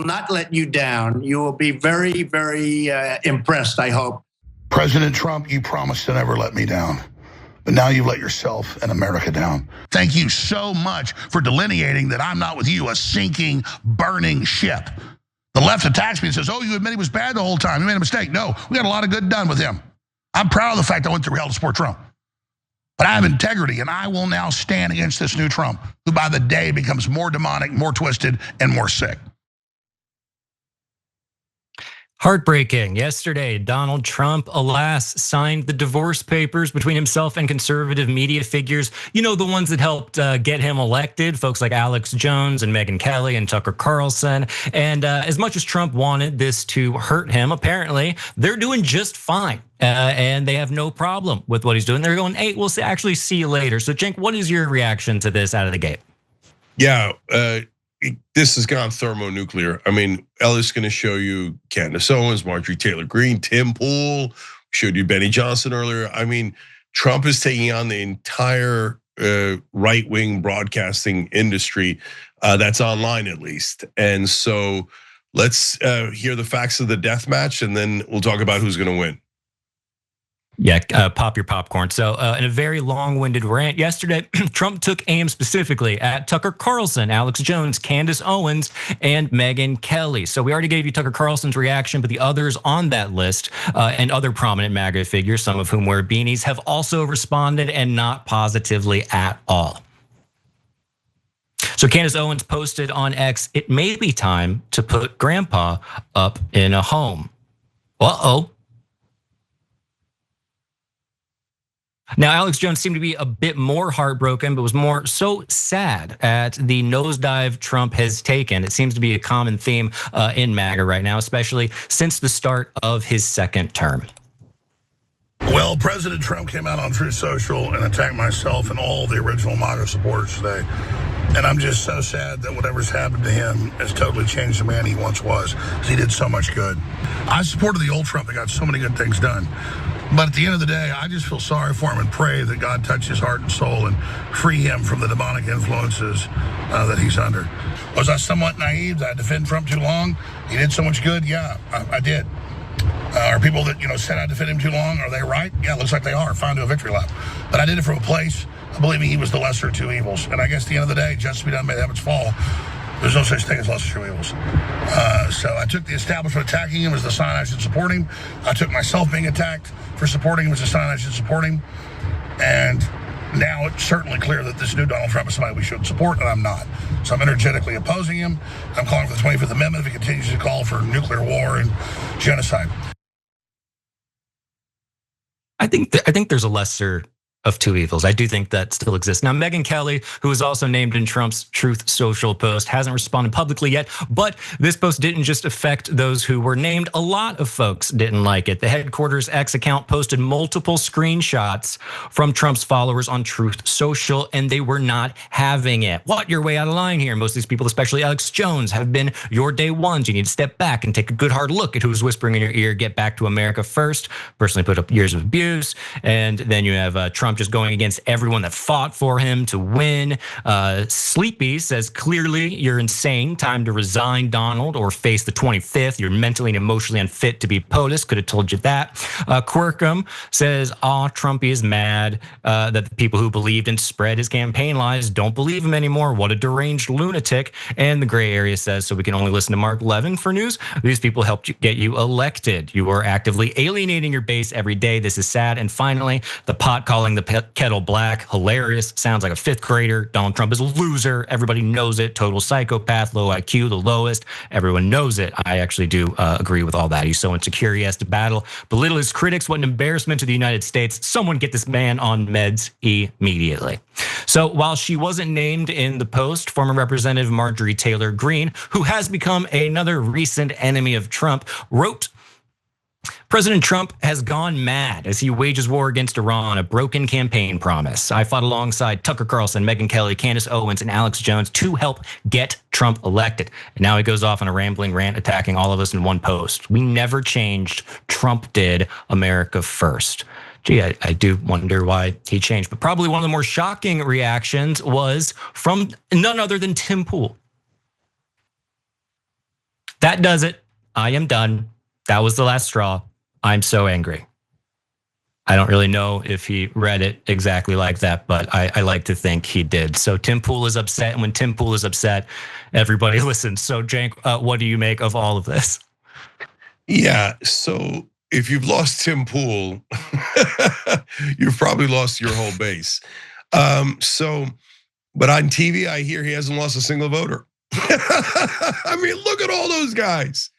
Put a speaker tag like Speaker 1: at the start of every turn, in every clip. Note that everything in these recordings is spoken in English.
Speaker 1: not let you down. You will be very, very impressed, I hope.
Speaker 2: President Trump, you promised to never let me down. But now you've let yourself and America down. Thank you so much for delineating that I'm not with you, a sinking, burning ship. The left attacks me and says, oh, you admit he was bad the whole time. You made a mistake. No, we got a lot of good done with him. I'm proud of the fact I went through hell to support Trump. But I have integrity, and I will now stand against this new Trump, who by the day becomes more demonic, more twisted, and more sick.
Speaker 3: Heartbreaking. Yesterday, Donald Trump, alas, signed the divorce papers between himself and conservative media figures. You know, the ones that helped get him elected, folks like Alex Jones and Megyn Kelly and Tucker Carlson. And as much as Trump wanted this to hurt him, apparently they're doing just fine. And they have no problem with what he's doing. They're going, hey, we'll actually see you later. So, Cenk, what is your reaction to this out of the gate?
Speaker 4: Yeah, this has gone thermonuclear. I mean, Elliott's going to show you Candace Owens, Marjorie Taylor Greene, Tim Pool, showed you Benny Johnson earlier. I mean, Trump is taking on the entire right-wing broadcasting industry that's online at least. And so let's hear the facts of the death match, and then we'll talk about who's going to win.
Speaker 3: Yeah, pop your popcorn. So in a very long-winded rant yesterday, Trump took aim specifically at Tucker Carlson, Alex Jones, Candace Owens, and Megyn Kelly. So we already gave you Tucker Carlson's reaction, but the others on that list and other prominent MAGA figures, some of whom wear beanies, have also responded, and not positively at all. So Candace Owens posted on X, "It may be time to put grandpa up in a home." Uh-oh. Now, Alex Jones seemed to be a bit more heartbroken, but was more so sad at the nosedive Trump has taken. It seems to be a common theme in MAGA right now, especially since the start of his second term.
Speaker 2: Well, President Trump came out on Truth Social and attacked myself and all the original MAGA supporters today. And I'm just so sad that whatever's happened to him has totally changed the man he once was, because he did so much good. I supported the old Trump that got so many good things done. But at the end of the day, I just feel sorry for him and pray that God touch his heart and soul and free him from the demonic influences that he's under. Was I somewhat naive? Did I defend Trump too long? He did so much good? Yeah, I did. Are people that said I defended him too long, are they right? Yeah, it looks like they are. Fine, to a victory lap. But I did it from a place of believing he was the lesser of two evils. And I guess at the end of the day, justice be done may the heavens fall. There's no such thing as lesser of two evils. So I took the establishment attacking him as the sign I should support him. I took myself being attacked for supporting him as a sign I should support him. And now it's certainly clear that this new Donald Trump is somebody we should support, and I'm not. So I'm energetically opposing him. I'm calling for the 25th Amendment if he continues to call for nuclear war and genocide.
Speaker 3: I think there's a lesser of two evils. I do think that still exists. Now, Megyn Kelly, who is also named in Trump's Truth Social post, hasn't responded publicly yet, but this post didn't just affect those who were named. A lot of folks didn't like it. The headquarters X account posted multiple screenshots from Trump's followers on Truth Social, and they were not having it. What? You're way out of line here. Most of these people, especially Alex Jones, have been your day ones. You need to step back and take a good hard look at who's whispering in your ear. Get back to America first. Personally put up years of abuse. And then you have Trump just going against everyone that fought for him to win. Sleepy says, clearly you're insane. Time to resign, Donald, or face the 25th. You're mentally and emotionally unfit to be POTUS. Could have told you that. Quirkham says, Trumpy is mad that the people who believed and spread his campaign lies don't believe him anymore. What a deranged lunatic. And the gray area says, so we can only listen to Mark Levin for news. These people helped get you elected. You are actively alienating your base every day. This is sad. And finally, the pot calling the kettle black, hilarious, sounds like a fifth grader. Donald Trump is a loser. Everybody knows it. Total psychopath, low IQ, the lowest. Everyone knows it. I actually do agree with all that. He's so insecure, he has to battle, belittle his critics. What an embarrassment to the United States. Someone get this man on meds immediately. So while she wasn't named in the post, former Representative Marjorie Taylor Greene, who has become another recent enemy of Trump, wrote, President Trump has gone mad as he wages war against Iran, a broken campaign promise. I fought alongside Tucker Carlson, Megyn Kelly, Candace Owens, and Alex Jones to help get Trump elected. And now he goes off on a rambling rant attacking all of us in one post. We never changed. Trump did. America first. Gee, I do wonder why he changed. But probably one of the more shocking reactions was from none other than Tim Pool. That does it. I am done. That was the last straw. I'm so angry. I don't really know if he read it exactly like that, but I like to think he did. So Tim Pool is upset, and when Tim Pool is upset, everybody listens. So Cenk, what do you make of all of this?
Speaker 4: Yeah, so if you've lost Tim Pool, you've probably lost your whole base. But on TV, I hear he hasn't lost a single voter. I mean, look at all those guys.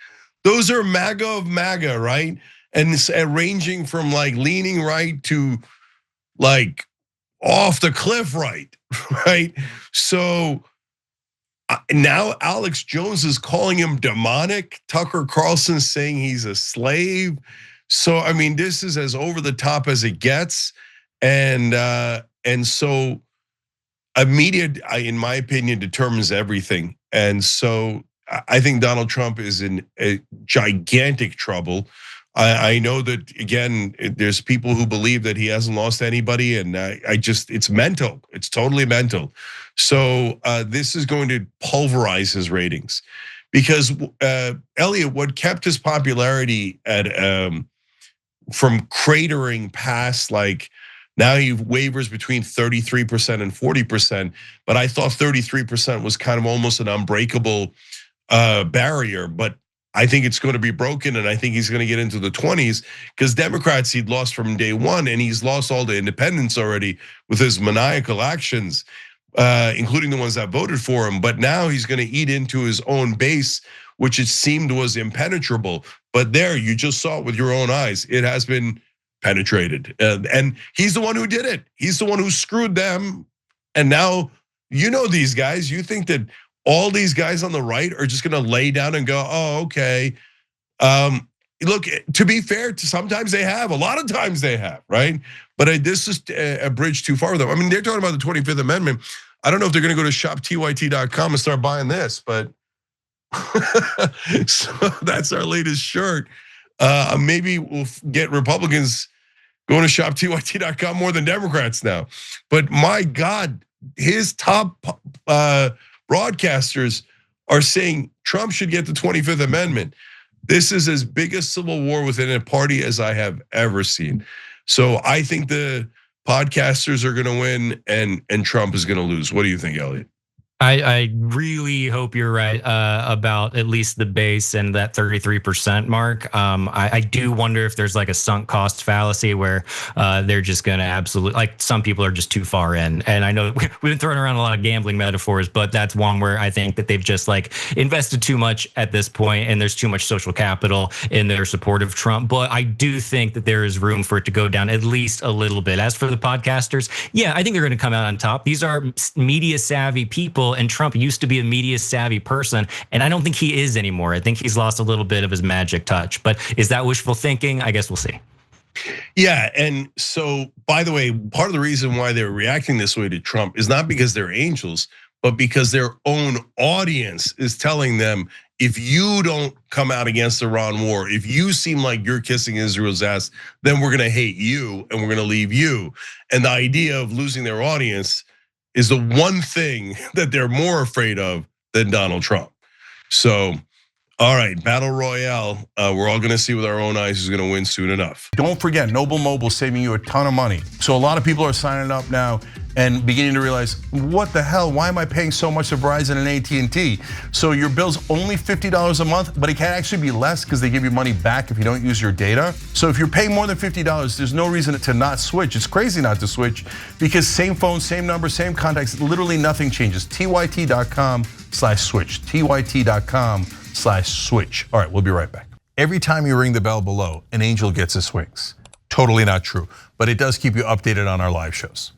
Speaker 4: Those are MAGA of MAGA, right? And it's ranging from like leaning right to like off the cliff right, right? So now Alex Jones is calling him demonic. Tucker Carlson saying he's a slave. So I mean, this is as over the top as it gets, and so media, in my opinion, determines everything. And so I think Donald Trump is in a gigantic trouble. I know that, again, there's people who believe that he hasn't lost anybody, and it's mental. It's totally mental. So this is going to pulverize his ratings, because Elliot, what kept his popularity from cratering past, like, now he wavers between 33% and 40%, but I thought 33% was kind of almost an unbreakable barrier. But I think it's going to be broken, and I think he's going to get into the 20s, because Democrats he'd lost from day one, and he's lost all the independents already with his maniacal actions, including the ones that voted for him. But now he's going to eat into his own base, which it seemed was impenetrable. But there, you just saw it with your own eyes. It has been penetrated, and he's the one who did it. He's the one who screwed them, and now you know these guys. You think that all these guys on the right are just going to lay down and go, "Oh, okay." Look, to be fair, sometimes they have. A lot of times they have, right? But this is a bridge too far with them. I mean, they're talking about the 25th Amendment. I don't know if they're going to go to shoptyt.com and start buying this, but so that's our latest shirt. Maybe we'll get Republicans going to shoptyt.com more than Democrats now. But my God, his top broadcasters are saying Trump should get the 25th Amendment. This is as big a civil war within a party as I have ever seen. So I think the podcasters are going to win, and Trump is going to lose. What do you think, Elliot?
Speaker 3: I really hope you're right about at least the base and that 33% mark. I do wonder if there's like a sunk cost fallacy where they're just gonna absolutely, like, some people are just too far in. And I know we've been throwing around a lot of gambling metaphors, but that's one where I think that they've just like invested too much at this point, and there's too much social capital in their support of Trump. But I do think that there is room for it to go down at least a little bit. As for the podcasters, yeah, I think they're gonna come out on top. These are media savvy people, and Trump used to be a media savvy person, and I don't think he is anymore. I think he's lost a little bit of his magic touch. But is that wishful thinking? I guess we'll see.
Speaker 4: Yeah, and so, by the way, part of the reason why they're reacting this way to Trump is not because they're angels, but because their own audience is telling them, if you don't come out against the Iran war, if you seem like you're kissing Israel's ass, then we're gonna hate you and we're gonna leave you. And the idea of losing their audience is the one thing that they're more afraid of than Donald Trump. So, all right, Battle Royale. We're all gonna see with our own eyes who's gonna win soon enough.
Speaker 5: Don't forget, Noble Mobile saving you a ton of money. So a lot of people are signing up now and beginning to realize, what the hell, why am I paying so much to Verizon and AT&T? So your bill's only $50 a month, but it can actually be less because they give you money back if you don't use your data. So if you're paying more than $50, there's no reason to not switch. It's crazy not to switch, because same phone, same number, same contacts, literally nothing changes. TYT.com/switch, TYT.com/switch. All right, we'll be right back. Every time you ring the bell below, an angel gets his wings. Totally not true, but it does keep you updated on our live shows.